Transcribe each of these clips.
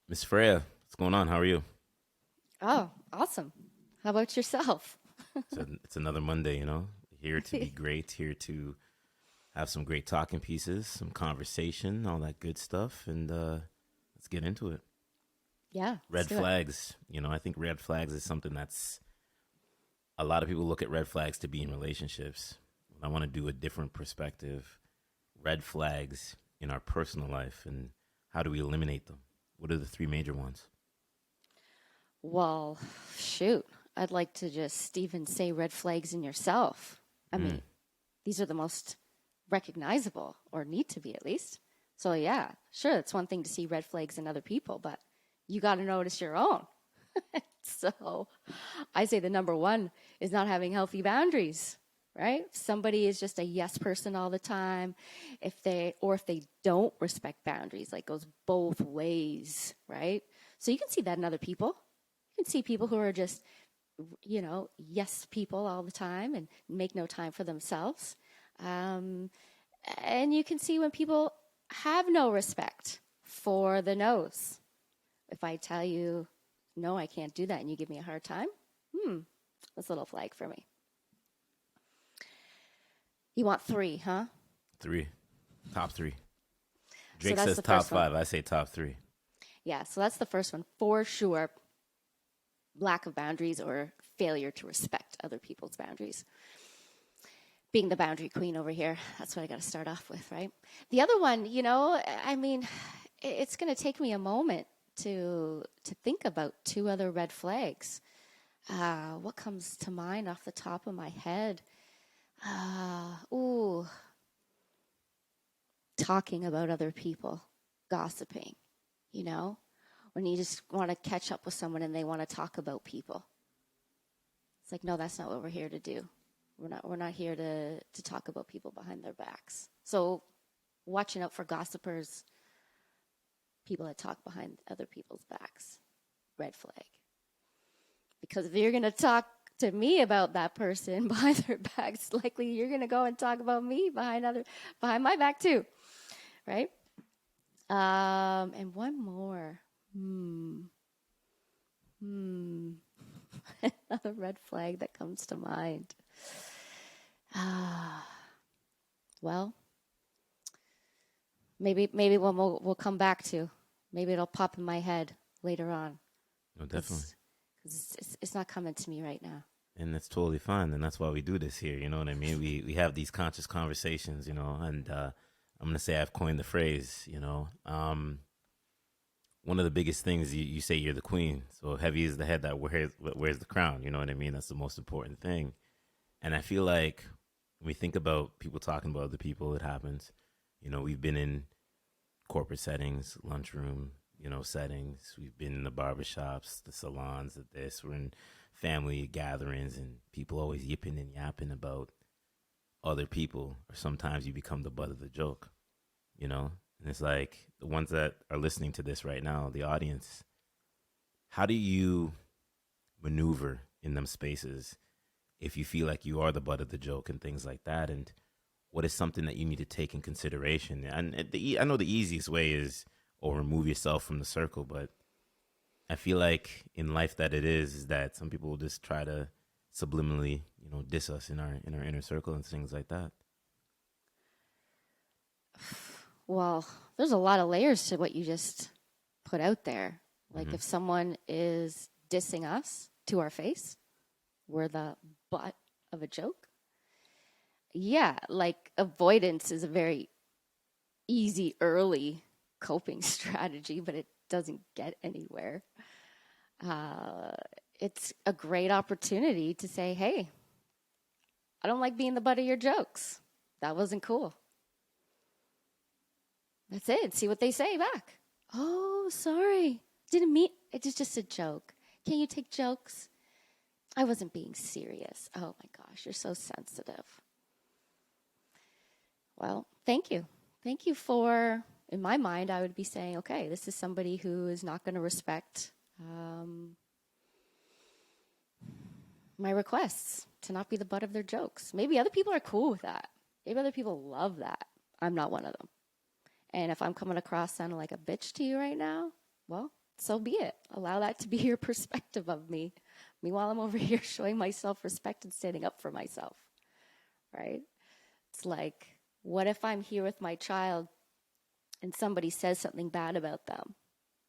Miss Fraya, what's going on? How are you? Oh, awesome. How about yourself? It's another Monday, Here to be great, here to have some great talking pieces, some conversation, all that good stuff, and let's get into it. Yeah, let's Red do it. flags, I think red flags is something that's a lot of people look at red flags to be in relationships. I want to do a different perspective. Red flags in our personal life, and how do we eliminate them? What are the three major ones? Well, shoot. I'd like to just even say red flags in yourself. I Mm, mean, these are the most recognizable, or need to be at least. So, yeah, sure, it's one thing to see red flags in other people, but you got to notice your own. So, I say the number one is not having healthy boundaries, right? If somebody is just a yes person all the time, if they don't respect boundaries, like goes both ways, right? So you can see that in other people. You can see people who are just, yes people all the time and make no time for themselves. Um, and you can see when people have no respect for the no's. If I tell you, no, I can't do that, and you give me a hard time, that's a little flag for me. You want three, huh? three, top three. So Drake that's says the top first one. five. I say top three. Yeah, so that's the first one for sure. Lack of boundaries or failure to respect other people's boundaries. Being the boundary queen over here, that's what I got to start off with, right? The other one, I mean, it's going to take me a moment to think about two other red flags. What comes to mind off the top of my head? Ooh, talking about other people, gossiping, you know, when you just want to catch up with someone and they want to talk about people. It's like, no, that's not what we're here to do. We're not here to talk about people behind their backs. So watching out for gossipers, people that talk behind other people's backs, red flag. Because if you're going to talk to me about that person behind their backs, likely you're going to go and talk about me behind my back too, right? And one more. Hmm. Hmm. Another red flag that comes to mind. Ah, well, maybe one we'll come back to. Maybe it'll pop in my head later on. No, definitely. It's it's not coming to me right now. And that's totally fine. And that's why we do this here. You know what I mean? We have these conscious conversations, and I'm going to say I've coined the phrase, one of the biggest things you say you're the queen. So heavy is the head that wears the crown. You know what I mean? That's the most important thing. And I feel like when we think about people talking about other people, it happens. We've been in corporate settings, lunchroom, settings. We've been in the barbershops, the salons, the this. We're in family gatherings, and people always yipping and yapping about other people. Or sometimes you become the butt of the joke, you know? And it's like the ones that are listening to this right now, the audience, how do you maneuver in them spaces if you feel like you are the butt of the joke and things like that? And what is something that you need to take in consideration? And I know the easiest way is, or remove yourself from the circle, but I feel like in life that it is that some people will just try to subliminally, diss us in our inner circle and things like that. Well, there's a lot of layers to what you just put out there. Like Mm-hmm. if someone is dissing us to our face, we're the butt of a joke. Yeah, like avoidance is a very easy early coping strategy, but it doesn't get anywhere. Uh, it's a great opportunity to say, hey, I don't like being the butt of your jokes. That wasn't cool. That's it. See what they say back. Oh, sorry. Didn't mean it is just a joke. Can you take jokes? I wasn't being serious. Oh my gosh, you're so sensitive. Well, thank you. Thank you for, in my mind, I would be saying, okay, this is somebody who is not going to respect my requests to not be the butt of their jokes. Maybe other people are cool with that. Maybe other people love that. I'm not one of them. And if I'm coming across sounding like a bitch to you right now, well, so be it. Allow that to be your perspective of me. Meanwhile, I'm over here showing myself respect and standing up for myself, right? It's like, what if I'm here with my child and somebody says something bad about them,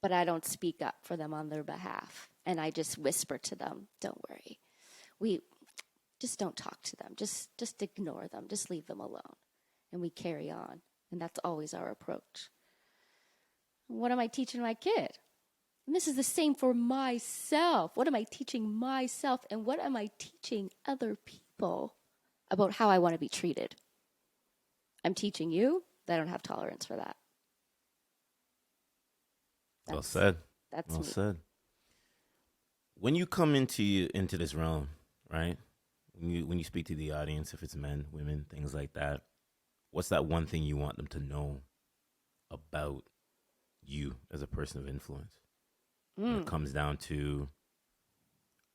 but I don't speak up for them on their behalf, and I just whisper to them, "Don't worry. We just don't talk to them. Just ignore them. Just leave them alone." And we carry on. And that's always our approach. What am I teaching my kid? And this is the same for myself. What am I teaching myself? And what am I teaching other people about how I want to be treated? I'm teaching you that I don't have tolerance for that. Well said. That's Well me. said. When you come into this realm, right? When you speak to the audience, if it's men, women, things like that, what's that one thing you want them to know about you as a person of influence? When it comes down to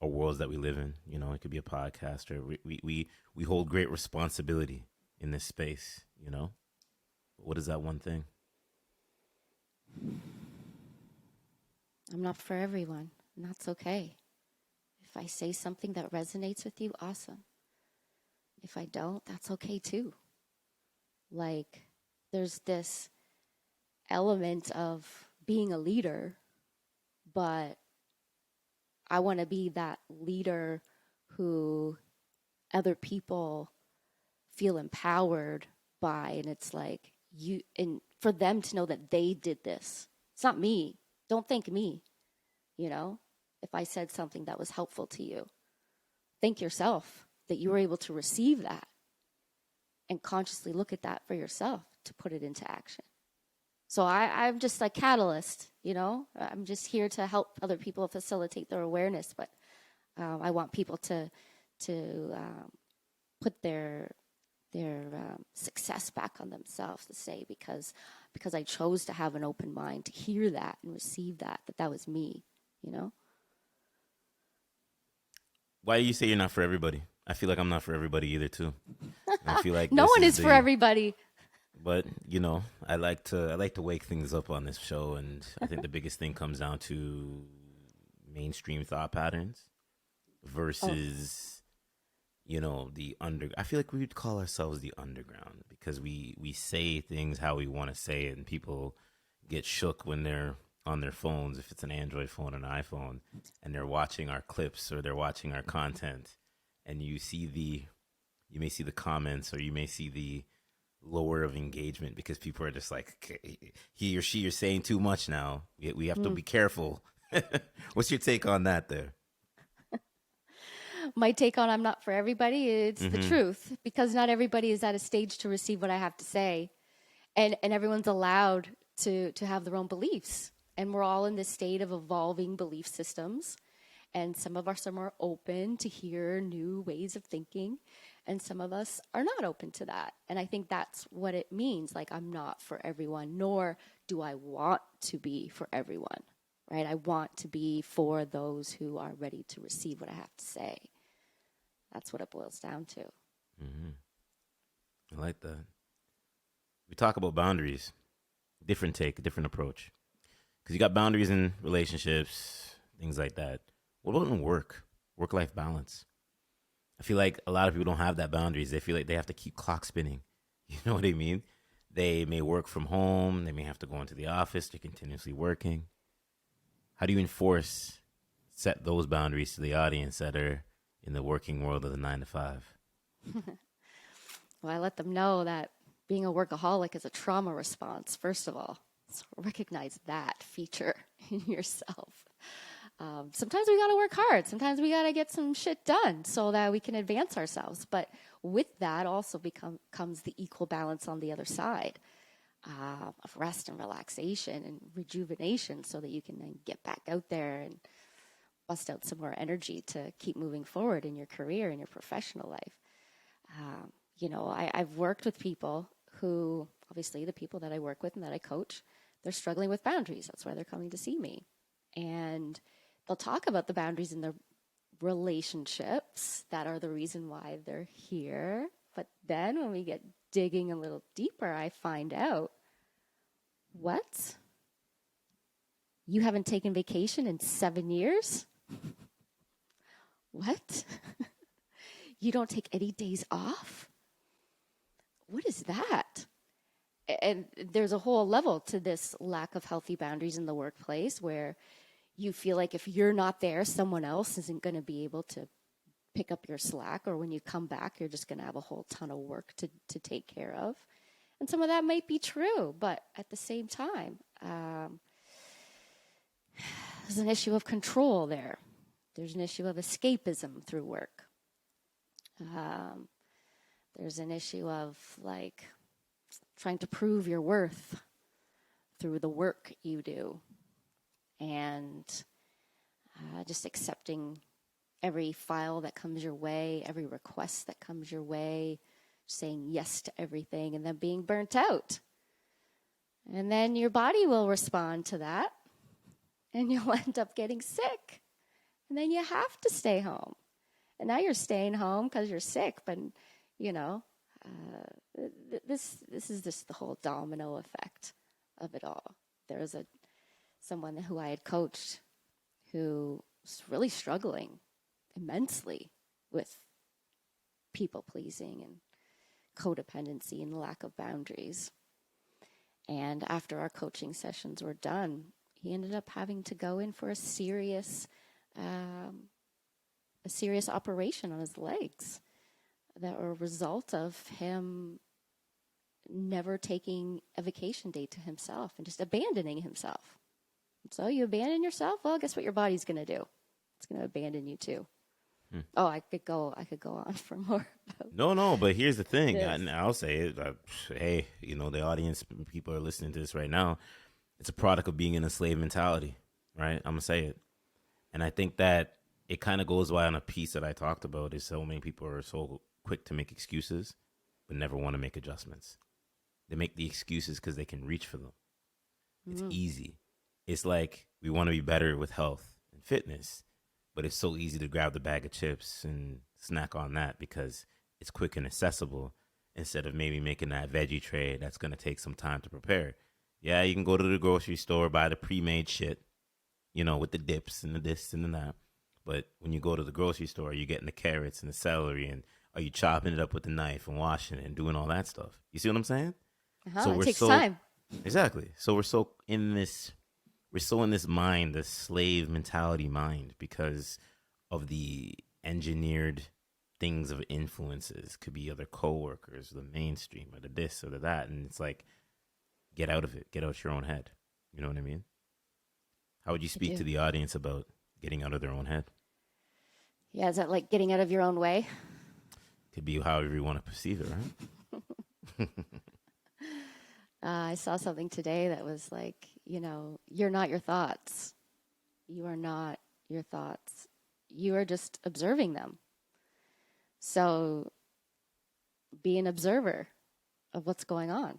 our worlds that we live in, you know, it could be a podcaster. We hold great responsibility in this space, you know. What is that one thing? I'm not for everyone, and that's okay. If I say something that resonates with you, awesome. If I don't, that's okay too. Like, there's this element of being a leader, but I want to be that leader who other people feel empowered by. And it's like, and for them to know that they did this. It's not me. Don't thank me, you know, if I said something that was helpful to you. Thank yourself that you were able to receive that and consciously look at that for yourself to put it into action. So I'm just a catalyst, you know. I'm just here to help other people facilitate their awareness, but I want people to put their success back on themselves, to say, because I chose to have an open mind to hear that and receive that was me, you know. Why do you say you're not for everybody? I feel like I'm not for everybody either, too. I feel like No this one is is for everybody. But you know, I like to wake things up on this show, and I think the biggest thing comes down to mainstream thought patterns Oh, versus, you know, the under. I feel like we would call ourselves the underground because we say things how we want to say it, and people get shook when they're on their phones, if it's an Android phone or an iPhone, and they're watching our clips or they're watching our content, and you may see the comments, or you may see the lower of engagement because people are just like, he or she are saying too much now. We have to be careful. What's your take on that there? my take on I'm not for everybody, it's the Mm-hmm. truth, because not everybody is at a stage to receive what I have to say. And everyone's allowed to have their own beliefs. And we're all in this state of evolving belief systems. And some of us are more open to hear new ways of thinking, and some of us are not open to that. And I think that's what it means. Like, I'm not for everyone, nor do I want to be for everyone, right? I want to be for those who are ready to receive what I have to say. That's what it boils down to. Mm-hmm. I like that. We talk about boundaries, different take, different approach. Because you got boundaries in relationships, things like that. What about in work life balance? I feel like a lot of people don't have that boundaries. They feel like they have to keep clock spinning. You know what I mean? They may work from home. They may have to go into the office. They're continuously working. How do you set those boundaries to the audience that are in the working world of the 9 to 5? Well, I let them know that being a workaholic is a trauma response, first of all. So recognize that feature in yourself. Sometimes we got to work hard. Sometimes we got to get some shit done so that we can advance ourselves. But with that also comes the equal balance on the other side of rest and relaxation and rejuvenation, so that you can then get back out there and bust out some more energy to keep moving forward in your career and your professional life. You know, I've worked with people who, obviously, the people that I work with and that I coach, they're struggling with boundaries. That's why they're coming to see me. And they'll talk about the boundaries in their relationships that are the reason why they're here. But then when we get digging a little deeper, I find out, what? You haven't taken vacation in 7 years? What? You don't take any days off? What is that? And there's a whole level to this lack of healthy boundaries in the workplace where you feel like if you're not there, someone else isn't going to be able to pick up your slack, or when you come back, you're just going to have a whole ton of work to take care of. And some of that might be true, but at the same time, there's an issue of control there. There's an issue of escapism through work. There's an issue of like trying to prove your worth through the work you do, and just accepting every file that comes your way, every request that comes your way, saying yes to everything, and then being burnt out. And then your body will respond to that, and you'll end up getting sick. And then you have to stay home. And now you're staying home because you're sick, but, you know, this is just the whole domino effect of it all. There was someone who I had coached who was really struggling immensely with people pleasing and codependency and lack of boundaries. And after our coaching sessions were done, he ended up having to go in for a serious operation on his legs that were a result of him never taking a vacation day to himself and just abandoning himself. So you abandon yourself, well, guess what your body's going to do? It's going to abandon you too. Oh, I could go on for more. No, but here's the thing. Yes. I'll say it. Hey, you know, the audience, people are listening to this right now. It's a product of being in a slave mentality, right? I'm going to say it. And I think that it kind of goes by on a piece that I talked about is so many people are so quick to make excuses, but never want to make adjustments. They make the excuses because they can reach for them. It's easy. It's like we want to be better with health and fitness, but it's so easy to grab the bag of chips and snack on that because it's quick and accessible instead of maybe making that veggie tray that's going to take some time to prepare. Yeah, you can go to the grocery store, buy the pre-made shit, you know, with the dips and the this and the that. But when you go to the grocery store, you're getting the carrots and the celery, and are you chopping it up with the knife and washing it and doing all that stuff? You see what I'm saying? It takes time. Exactly. So we're so in this mind, this slave mentality mind, because of the engineered things of influences. Could be other coworkers, the mainstream, or the this or the that, and it's like, get out of it. Get out your own head. You know what I mean? How would you speak to the audience about getting out of their own head? Yeah, is that like getting out of your own way? Could be however you want to perceive it, right? I saw something today that was like, you know, you're not your thoughts. You are not your thoughts. You are just observing them. So be an observer of what's going on.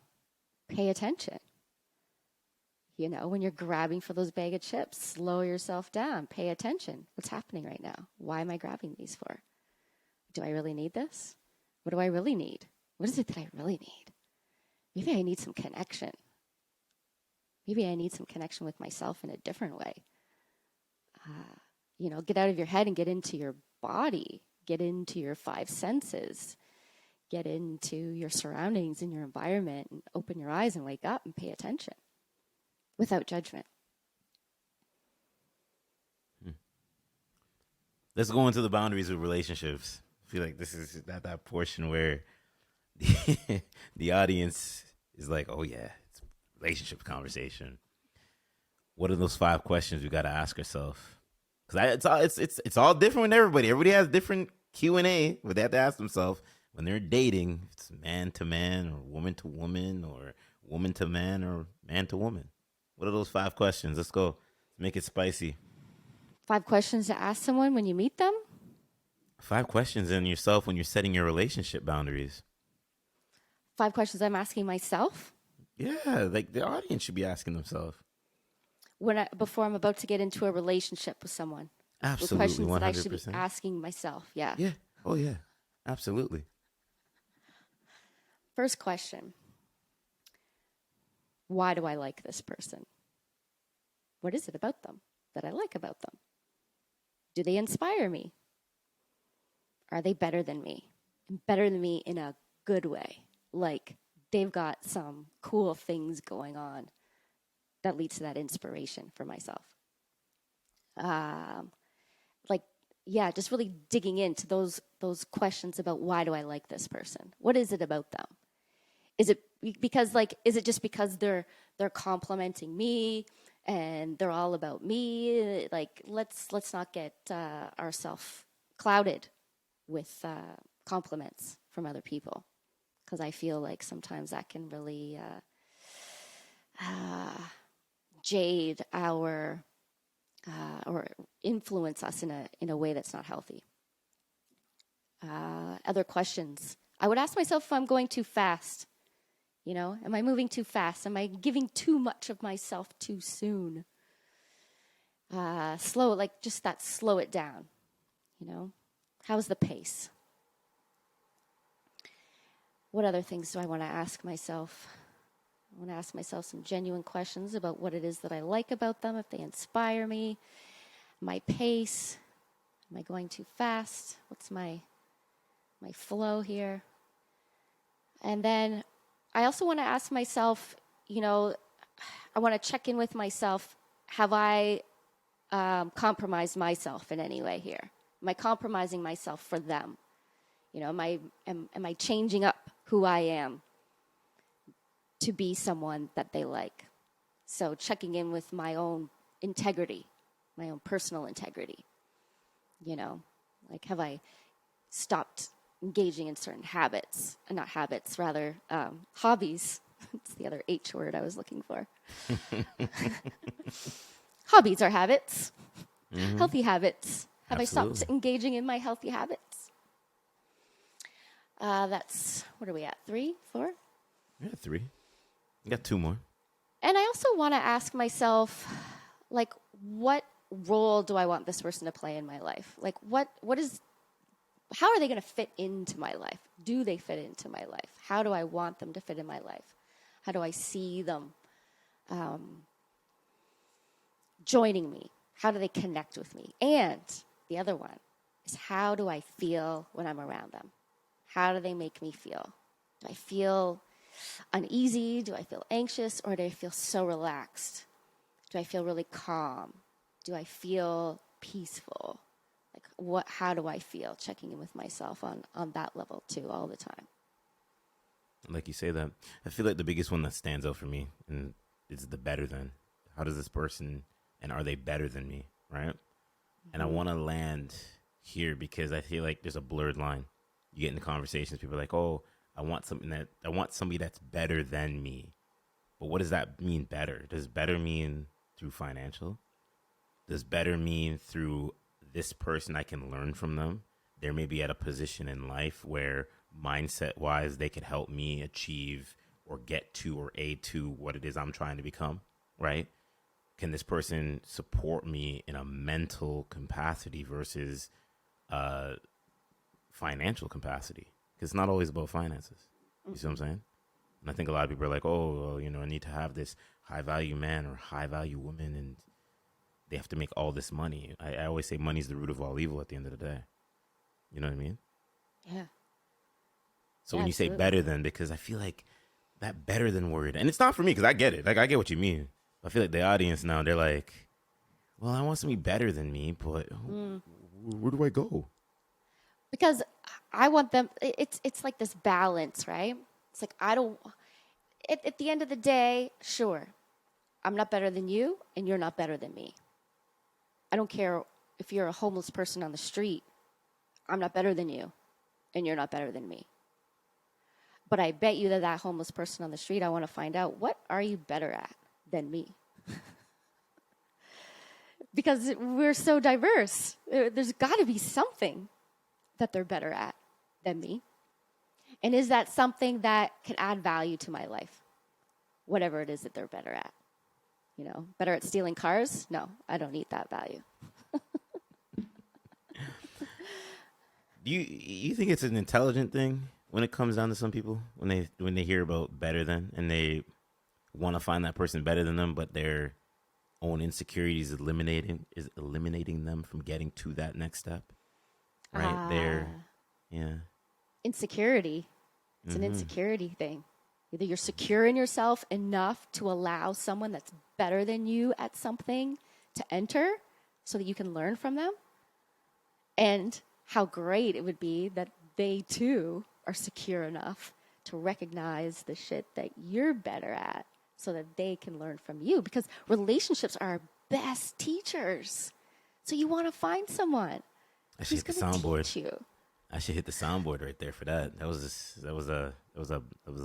Pay attention. You know, when you're grabbing for those bag of chips, slow yourself down. Pay attention. What's happening right now? Why am I grabbing these for? Do I really need this? What do I really need? What is it that I really need? Maybe I need some connection. Maybe I need some connection with myself in a different way. You know, get out of your head and get into your body. Get into your five senses. Get into your surroundings and your environment and open your eyes and wake up and pay attention without judgment. Let's go into the boundaries of relationships. I feel like this is that portion where the audience is like, oh yeah, it's relationship conversation. What are those 5 questions we got to ask ourselves? Because it's all different with everybody. Everybody has different Q&A, but they have to ask themselves when they're dating. It's man to man, or woman to woman, or woman to man, or man to woman. What are those 5 questions? Let's go. Let's make it spicy. 5 questions to ask someone when you meet them? 5 questions in yourself when you're setting your relationship boundaries. 5 questions I'm asking myself? Yeah, like the audience should be asking themselves. Before I'm about to get into a relationship with someone. Absolutely, questions 100%. that I should be asking myself. Yeah. Yeah. Oh, yeah. Absolutely. First question. Why do I like this person? What is it about them that I like about them? Do they inspire me? Are they better than me? And better than me in a good way. Like they've got some cool things going on that leads to that inspiration for myself. Um, like, yeah, just really digging into those questions about why do I like this person? What is it about them? Is it because is it just because they're complimenting me and they're all about me? Like let's not get ourselves clouded with compliments from other people, because I feel like sometimes that can really jade our or influence us in a way that's not healthy. Other questions I would ask myself: if I'm going too fast, am I moving too fast? Am I giving too much of myself too soon? Slow, like just that, slow it down. How's the pace? What other things do I want to ask myself? I want to ask myself some genuine questions about what it is that I like about them, if they inspire me, my pace. Am I going too fast? What's my flow here? And then I also want to ask myself, I want to check in with myself. Have I compromised myself in any way here? Am I compromising myself for them? Am I changing up who I am to be someone that they like? So checking in with my own integrity, my own personal integrity. Like, have I stopped engaging in certain habits, not habits, rather hobbies. It's the other H word I was looking for. Hobbies are habits, healthy habits. Have Absolutely. I stopped engaging in my healthy habits? That's, what are we at, 3, 4? Yeah, 3. You got 2 more. And I also want to ask myself, like, what role do I want this person to play in my life? Like, how are they going to fit into my life? Do they fit into my life? How do I want them to fit in my life? How do I see them joining me? How do they connect with me? And the other one is, how do I feel when I'm around them? How do they make me feel? Do I feel uneasy? Do I feel anxious? Or do I feel so relaxed? Do I feel really calm? Do I feel peaceful? Like, how do I feel? Checking in with myself on that level too, all the time. Like you say that, I feel like the biggest one that stands out for me and is the better than. How does this person, and are they better than me, right? Mm-hmm. And I want to land here because I feel like there's a blurred line. You get into conversations, people are like, "Oh, I want somebody that's better than me." But what does that mean, better? Does better mean through financial? Does better mean through this person I can learn from them? They're maybe at a position in life where mindset wise they could help me achieve or get to or aid to what it is I'm trying to become, right? Can this person support me in a mental capacity versus financial capacity? Because it's not always about finances. You see what I'm saying? And I think a lot of people are like, oh, well, I need to have this high value man or high value woman, and they have to make all this money. I always say money's the root of all evil at the end of the day. You know what I mean? Yeah. So Yeah, when you absolutely. say better than, because I feel like that better than word, and it's not for me because I get it. Like, I get what you mean. I feel like the audience now, they're like, well, I want somebody better than me, but where do I go? Because I want them, it's like this balance, right? It's like, I don't, at the end of the day, sure, I'm not better than you and you're not better than me. I don't care if you're a homeless person on the street. I'm not better than you and you're not better than me. But I bet you that homeless person on the street, I want to find out, what are you better at than me? Because we're so diverse. There's got to be something that they're better at than me. And is that something that can add value to my life? Whatever it is that they're better at. Better at stealing cars? No, I don't need that value. Do you think it's an intelligent thing when it comes down to some people, when they hear about better than, and they want to find that person better than them, but they're own insecurities, eliminating them from getting to that next step. Right? They're yeah. Insecurity. It's an insecurity thing. Either you're secure in yourself enough to allow someone that's better than you at something to enter so that you can learn from them. And how great it would be that they too are secure enough to recognize the shit that you're better at so that they can learn from you. Because relationships are our best teachers. So you want to find someone I should who's hit the going to soundboard. teach you. I should hit the soundboard right there for that. That was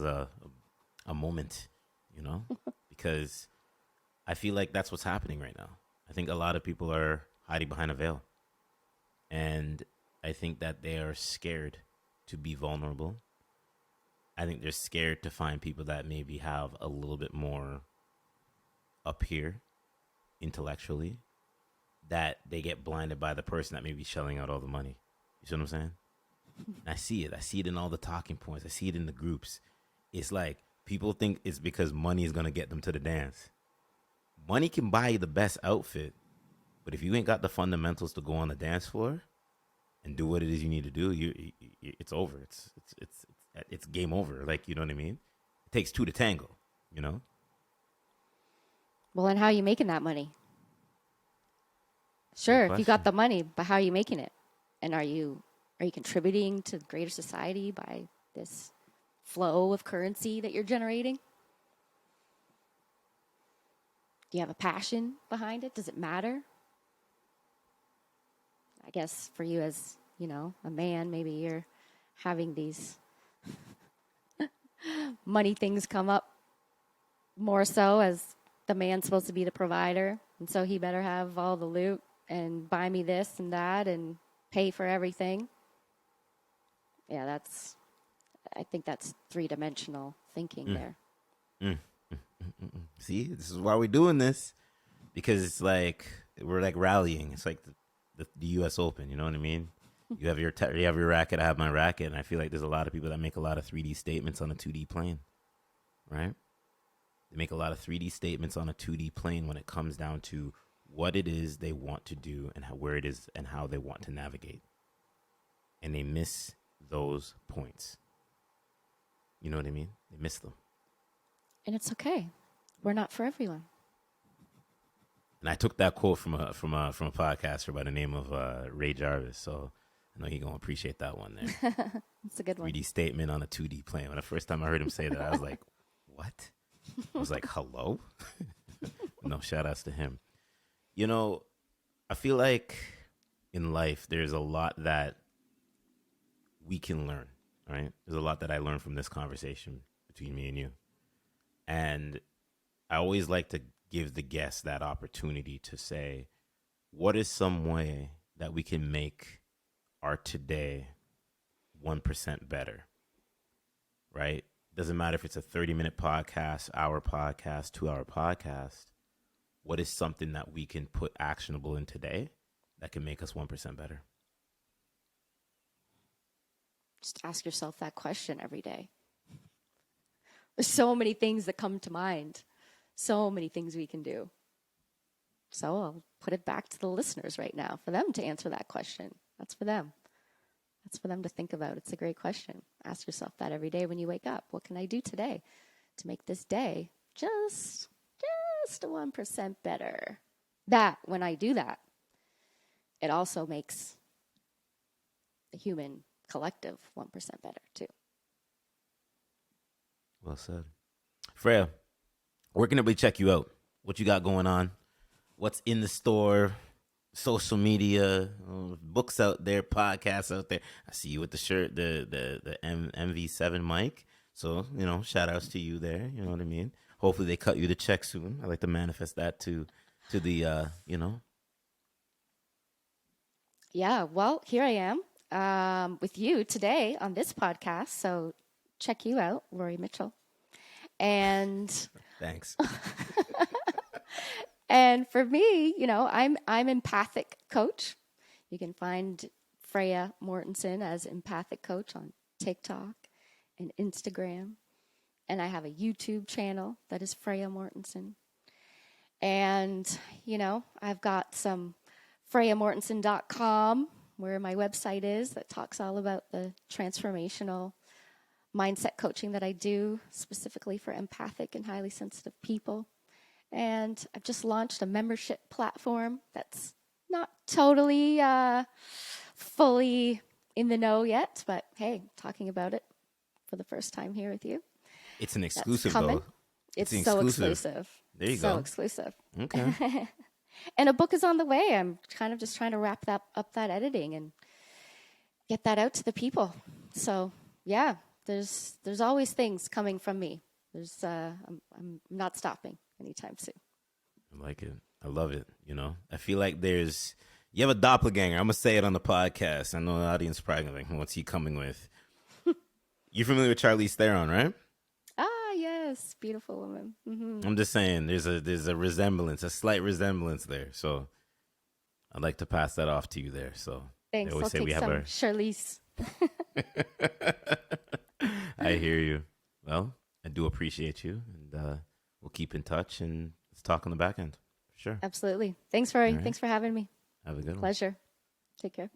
a moment, you know, because I feel like that's what's happening right now. I think a lot of people are hiding behind a veil, and I think that they are scared to be vulnerable. I think they're scared to find people that maybe have a little bit more up here intellectually, that they get blinded by the person that may be shelling out all the money. You see what I'm saying? I see it. I see it in all the talking points. I see it in the groups. It's like people think it's because money is going to get them to the dance. Money can buy you the best outfit, but if you ain't got the fundamentals to go on the dance floor and do what it is you need to do, it's over. It's game over. Like, you know what I mean? It takes two to tango, you know? Well, and how are you making that money? Great Sure, if you got question. the money, but how are you making it? And are you contributing to the greater society by this flow of currency that you're generating? Do you have a passion behind it? Does it matter? I guess for you as, a man, maybe you're having these money things come up more so as the man's supposed to be the provider. And so he better have all the loot and buy me this and that and pay for everything. Yeah, I think that's three-dimensional thinking there. See, this is why we're doing this, because it's like we're like rallying. It's like the U.S. Open. You know what I mean? You have your racket. I have my racket, and I feel like there's a lot of people that make a lot of 3D statements on a 2D plane, right? They make a lot of 3D statements on a 2D plane when it comes down to what it is they want to do and where it is and how they want to navigate, and they miss those points. You know what I mean? They miss them. And it's okay. We're not for everyone. And I took that quote from a podcaster by the name of Ray Jarvis. So I know he's gonna appreciate that one there. It's a good one. 3D statement on a 2D plane. When the first time I heard him say that, I was like, "What?" I was like, "Hello." No, shout outs to him. You know, I feel like in life there's a lot that we can learn. Right? There's a lot that I learned from this conversation between me and you, and I always like to give the guest that opportunity to say, what is some way that we can make our today 1% better, right? Doesn't matter if it's a 30-minute podcast, hour podcast, 2-hour podcast. What is something that we can put actionable in today that can make us 1% better? Just ask yourself that question every day. There's so many things that come to mind. So many things we can do. So I'll put it back to the listeners right now for them to answer that question. That's for them. That's for them to think about. It's a great question. Ask yourself that every day when you wake up. What can I do today to make this day just 1% better? That, when I do that, it also makes the human collective 1% better too. Well said. Fraya, where can everybody check you out? What you got going on? What's in the store? Social media, books out there, podcasts out there. I see you with the shirt, the MV7 mic. So, shout outs to you there. You know what I mean? Hopefully they cut you the check soon. I like to manifest that to the. Yeah, well, here I am with you today on this podcast. So check you out, Lori Mitchell. And Thanks. and for me, I'm empathic coach. You can find Fraya Mortensen as empathic coach on TikTok and Instagram. And I have a YouTube channel that is Fraya Mortensen. And, I've got some FrayaMortensen.com, where my website is, that talks all about the transformational mindset coaching that I do specifically for empathic and highly sensitive people. And I've just launched a membership platform that's not totally fully in the know yet, but hey, talking about it for the first time here with you. It's an That's exclusive coming. though. It's It's an so exclusive. exclusive. There you So go. exclusive. Okay. And a book is on the way. I'm kind of just trying to wrap that editing and get that out to the people. So yeah, there's always things coming from me. I'm not stopping anytime soon. I like it. I love it. I feel like you have a doppelganger. I'm gonna say it on the podcast. I know the audience is probably gonna think, what's he coming with? You're familiar with Charlize Theron, right? Ah, yes, beautiful woman. I'm just saying, there's a resemblance, a slight resemblance there. So I'd like to pass that off to you there. So they Thanks. always I'll say we take have some Charlize. I hear you. Well, I do appreciate you, and we'll keep in touch and let's talk on the back end. Sure. Absolutely. Thanks for having me. Have a good one. Pleasure. Take care.